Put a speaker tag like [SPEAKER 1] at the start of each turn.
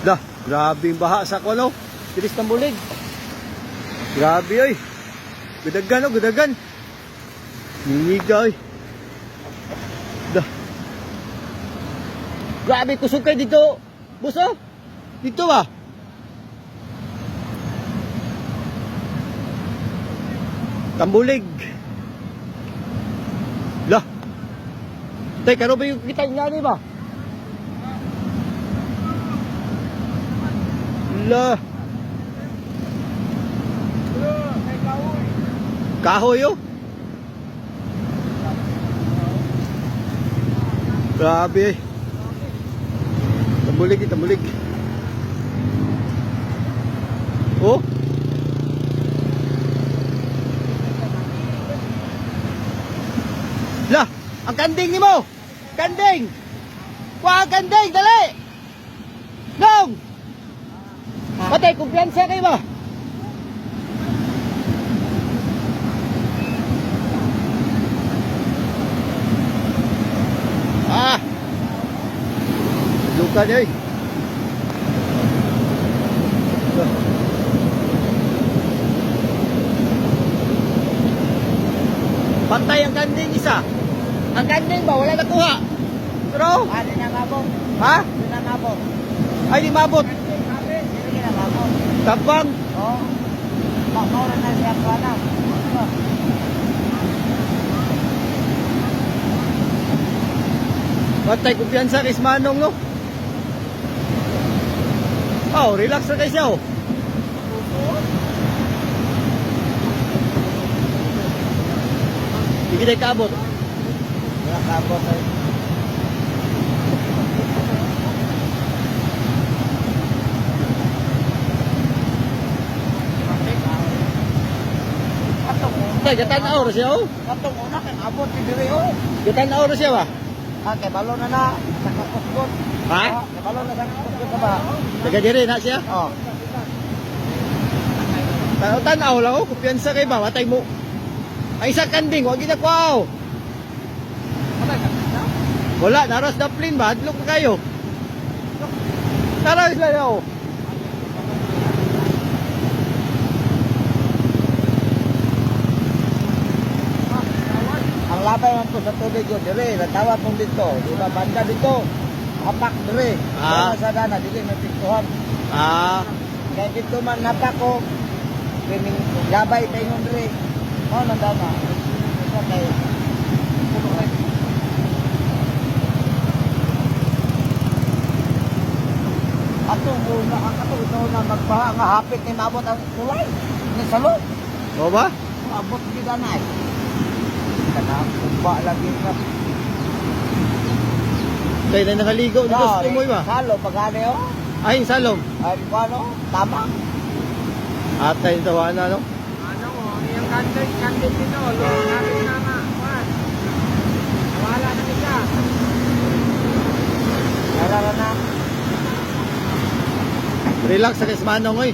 [SPEAKER 1] Dah, grabe yung baha sa kuno. Tiris ng bulig. Grabe oy. Gudagan oh, gudagan. Niniga oy. Dah. Grabe kusog kay dito. Buso. Dito ba? Tambulig. Lah. Tay, karo ba yung kita nga ni ba? Lah. Kahoy oh. Grabe. Tambulig, tambulig. Oh. Lah, ang kanding ni mo. Kanding. Kuha ang kanding, dali. Gong. Patay, kumpiyansa kayo ba? Ah. Luka niya eh. Patay ang kanding isa. Ang kanding ba? Wala nakuha. Pero?
[SPEAKER 2] Ano na mabot?
[SPEAKER 1] Ha?
[SPEAKER 2] Ano na mabot?
[SPEAKER 1] Ay, di mabot.
[SPEAKER 2] Hindi na mabot.
[SPEAKER 1] Tabang.
[SPEAKER 2] Oo. Maura na siya pa na.
[SPEAKER 1] Patay, kumpiyansa kay Manong, no? Oh, relax na kayo siya, oh. Hindi tayo kaabot.
[SPEAKER 2] Wala kabot ay.
[SPEAKER 1] Tay, gatan na oras siya, oh.
[SPEAKER 2] Katong una kay abot ni diri oh.
[SPEAKER 1] Gatan na oras siya ba?
[SPEAKER 2] Kay balo na na sa kakusgot.
[SPEAKER 1] Ha?
[SPEAKER 2] Kay balo na sa kakusgot ka ba?
[SPEAKER 1] Taga diri na siya.
[SPEAKER 2] Oh.
[SPEAKER 1] Tanaw lang, oh. Kumpiyansa kayo ba? Matay mo. Ay, isa kanding, wag kita kwaw. Wala, naras daplin ba? Hadlok na kayo. Naras lang ako.
[SPEAKER 2] Ang labay man po sa tubig ko dire, natawat mong dito. Di ba banda dito? Apak dire.
[SPEAKER 1] Ah.
[SPEAKER 2] Sa dana dili natiktuhan.
[SPEAKER 1] Ah,
[SPEAKER 2] Kaya dito man napak ko. Kining labay kay ngon dire. Oh, nandana. Okay. Ato una magbaha nga hapit ni mabot ang kulay. Ni salo.
[SPEAKER 1] o ba?
[SPEAKER 2] Abot gid anay. Kana kumba lagi nga.
[SPEAKER 1] Kayo na nakaligo dito sa tumoy ba?
[SPEAKER 2] Salo pagani oh.
[SPEAKER 1] Ay, salom.
[SPEAKER 2] Ay paano? Tama.
[SPEAKER 1] Atay yung tawa na, no?
[SPEAKER 2] Ano mo, yung kandil dito, lo, namin na nga, Juan. Wala na siya. Wala na.
[SPEAKER 1] Relax sa kay Manong, oy.